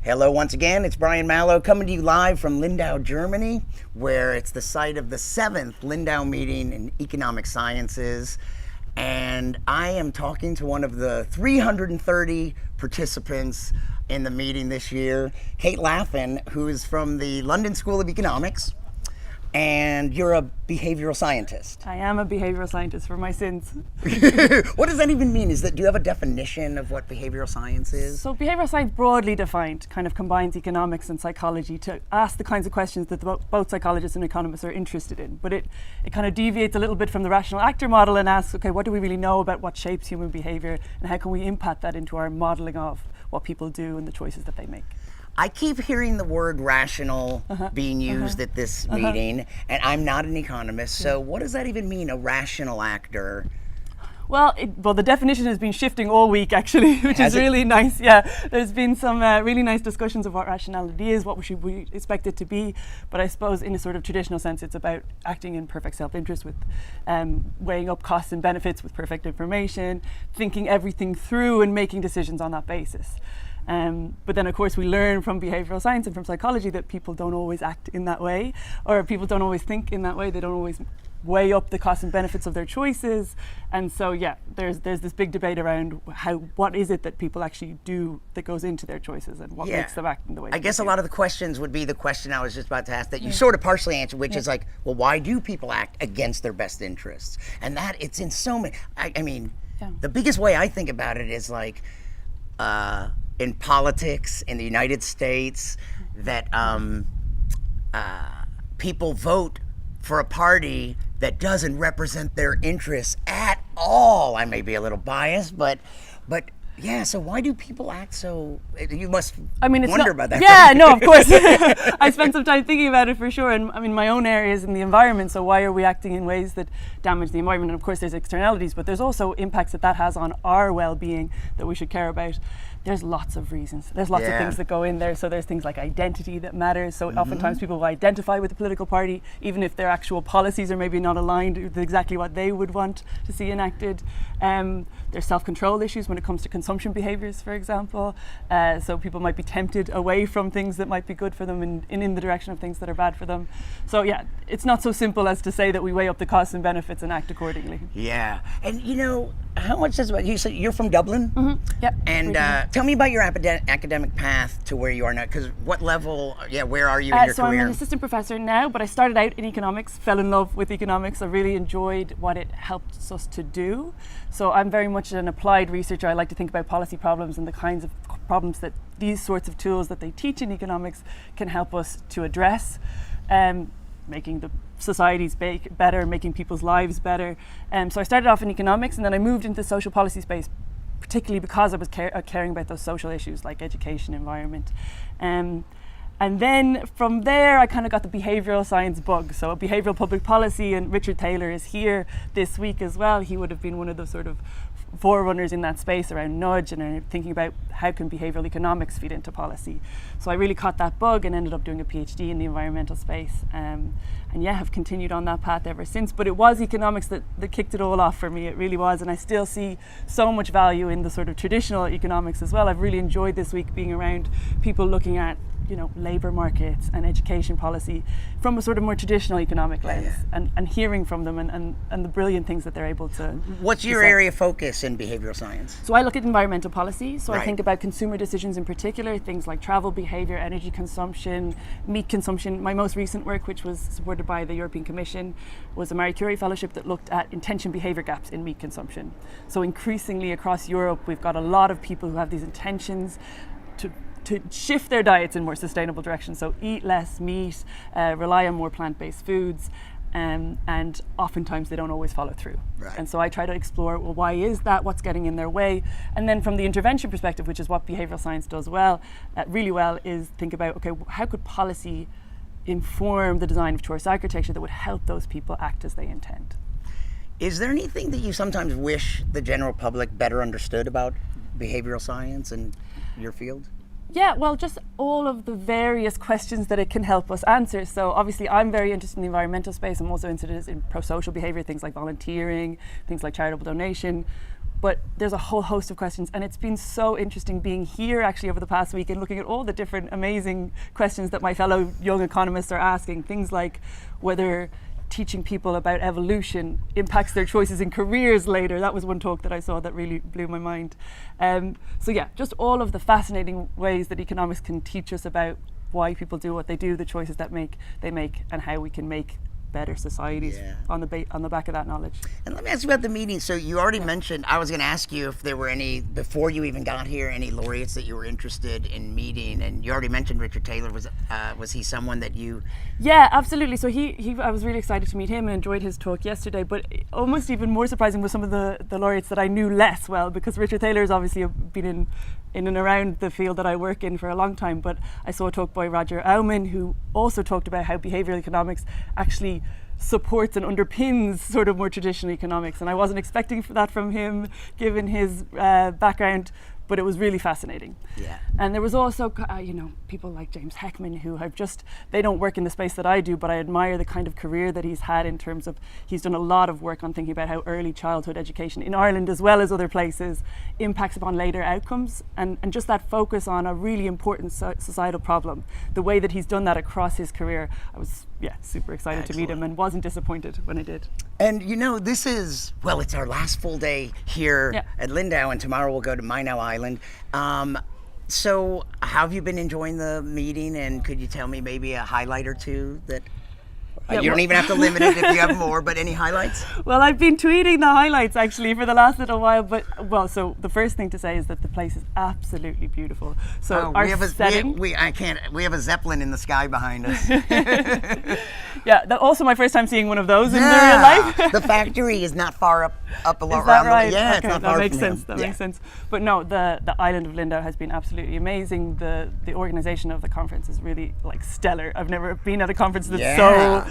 Hello once again, it's Brian Malow coming to you live from Lindau, Germany, where it's the site of the 7th Lindau Meeting in Economic Sciences. And I am talking to one of the 330 participants in the meeting this year, Kate Laffan, who is from the London School of Economics. And you're a behavioral scientist. I am a behavioral scientist for my sins. What does that even mean? Do you have a definition of what behavioral science is? So behavioral science, broadly defined, kind of combines economics and psychology to ask the kinds of questions that both psychologists and economists are interested in. But it kind of deviates a little bit from the rational actor model and asks, okay, what do we really know about what shapes human behavior and how can we impact that into our modeling of what people do and the choices that they make? I keep hearing the word rational being used at this meeting, and I'm not an economist, so what does that even mean, a rational actor? Well, the definition has been shifting all week, actually, which is really nice. Yeah, there's been some really nice discussions of what rationality is, what we expect it to be, but I suppose in a sort of traditional sense, it's about acting in perfect self-interest with weighing up costs and benefits with perfect information, thinking everything through and making decisions on that basis. But then, of course, we learn from behavioral science and from psychology that people don't always act in that way, or people don't always think in that way. They don't always weigh up the costs and benefits of their choices. And so, yeah, there's this big debate around what is it that people actually do that goes into their choices and what makes them act in the way. I guess a lot of the questions would be the question I was just about to ask that you sort of partially answered, which is like, well, why do people act against their best interests? And that it's in so many. I mean, the biggest way I think about it is like. In politics in the United States, that people vote for a party that doesn't represent their interests at all. I may be a little biased, but yeah, so why do people act so? You must wonder about that. Yeah, no, of course. I spent some time thinking about it for sure. And I mean, my own area is in the environment, so why are we acting in ways that damage the environment? And of course, there's externalities, but there's also impacts that has on our well-being that we should care about. There's lots of reasons. There's lots of things that go in there. So there's things like identity that matters. So oftentimes people will identify with the political party, even if their actual policies are maybe not aligned with exactly what they would want to see enacted. There's self-control issues when it comes to consumption behaviors, for example. So people might be tempted away from things that might be good for them and in the direction of things that are bad for them. So yeah, it's not so simple as to say that we weigh up the costs and benefits and act accordingly. Yeah, and you know, how much does you say you're from Dublin? Yep. And tell me about your academic path to where you are now, because what level, where are you in your so career? I'm an assistant professor now, but I started out in economics, fell in love with economics. I really enjoyed what it helped us to do. So I'm very much an applied researcher. I like to think about policy problems and the kinds of problems that these sorts of tools that they teach in economics can help us to address, making the societies better, making people's lives better. So I started off in economics and then I moved into the social policy space, particularly because I was caring about those social issues like education, environment. And then from there, I kind of got the behavioral science bug. So behavioral public policy, and Richard Taylor is here this week as well. He would have been one of the sort of forerunners in that space around nudge and thinking about how can behavioral economics feed into policy. So I really caught that bug and ended up doing a PhD in the environmental space. And have continued on that path ever since. But it was economics that kicked it all off for me. It really was. And I still see so much value in the sort of traditional economics as well. I've really enjoyed this week being around people looking at labor markets and education policy from a sort of more traditional economic lens and hearing from them and the brilliant things that they're able to. What's your area of focus in behavioral science? So I look at environmental policy. So I think about consumer decisions in particular, things like travel behavior, energy consumption, meat consumption. My most recent work, which was supported by the European Commission, was a Marie Curie fellowship that looked at intention behavior gaps in meat consumption. So increasingly across Europe, we've got a lot of people who have these intentions to shift their diets in more sustainable directions. So eat less meat, rely on more plant-based foods, and oftentimes they don't always follow through. And so I try to explore, well, why is that? What's getting in their way? And then from the intervention perspective, which is what behavioral science does really well, is think about, okay, how could policy inform the design of choice architecture that would help those people act as they intend? Is there anything that you sometimes wish the general public better understood about behavioral science and your field? Yeah, well, just all of the various questions that it can help us answer. So obviously I'm very interested in the environmental space. I'm also interested in pro-social behavior, things like volunteering, things like charitable donation. But there's a whole host of questions, and it's been so interesting being here actually over the past week and looking at all the different amazing questions that my fellow young economists are asking. Things like whether teaching people about evolution impacts their choices in careers later. That was one talk that I saw that really blew my mind. So yeah, just all of the fascinating ways that economics can teach us about why people do what they do, the choices that they make, and how we can make better societies on the back of that knowledge. And let me ask you about the meeting. So you already mentioned, I was going to ask you if there were any, before you even got here, any laureates that you were interested in meeting. And you already mentioned Richard Taylor. Was he someone that you... Yeah, absolutely. So I was really excited to meet him and enjoyed his talk yesterday. But almost even more surprising was some of the laureates that I knew less well, because Richard Taylor has obviously been in and around the field that I work in for a long time. But I saw a talk by Roger Aumann, who also talked about how behavioral economics actually supports and underpins sort of more traditional economics. And I wasn't expecting that from him, given his background, but it was really fascinating. Yeah. And there was also, people like James Heckman, who they don't work in the space that I do, but I admire the kind of career that he's had in terms of, he's done a lot of work on thinking about how early childhood education in Ireland, as well as other places, impacts upon later outcomes, and just that focus on a really important societal problem. The way that he's done that across his career, I was super excited to meet him and wasn't disappointed when I did. And this is, it's our last full day here at Lindau, and tomorrow we'll go to Minow Island. So how have you been enjoying the meeting, and could you tell me maybe a highlight or two that... you don't even have to limit it if you have more, but any highlights? Well, I've been tweeting the highlights actually for the last little while, so the first thing to say is that the place is absolutely beautiful. So our setting... We have a Zeppelin in the sky behind us. Also my first time seeing one of those in real life. The factory is not far up along. Is that right? Yeah, okay, it's not that far makes from sense. him. That makes sense. But no, the island of Lindau has been absolutely amazing. The organization of the conference is really stellar. I've never been at a conference that's so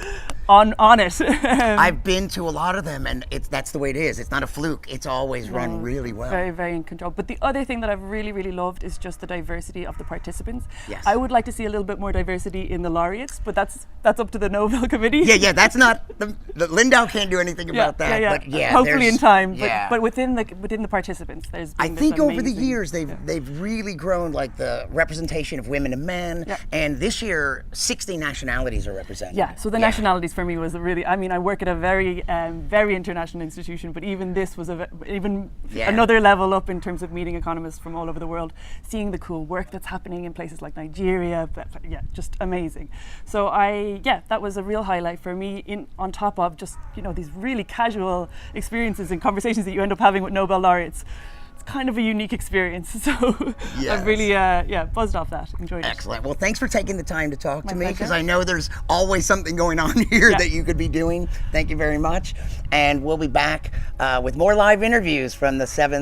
on it. I've been to a lot of them, and that's the way it is. It's not a fluke. It's always run really well. Very, very in control. But the other thing that I've really, really loved is just the diversity of the participants. Yes. I would like to see a little bit more diversity in the laureates, but that's up to the Nobel Committee. Yeah. That's not the Lindau can't do anything about that. But hopefully in time. But within the participants, there's. I think over the years they've really grown, like the representation of women and men. Yeah. And this year, 60 nationalities are represented. Yeah. So the nationalities for me was really. I mean, I work at a very, very international institution, but even this was another level up in terms of meeting economists from all over the world, seeing the cool work that's happening in places like Nigeria. Just amazing. So that was a real highlight for me. On top of just these really casual experiences and conversations that you end up having with Nobel laureates. It's kind of a unique experience. So I've really buzzed off that. Enjoyed it. Excellent. Well, thanks for taking the time to talk to me, pleasure. because I know there's always something going on here that you could be doing. Thank you very much. And we'll be back with more live interviews from the 7th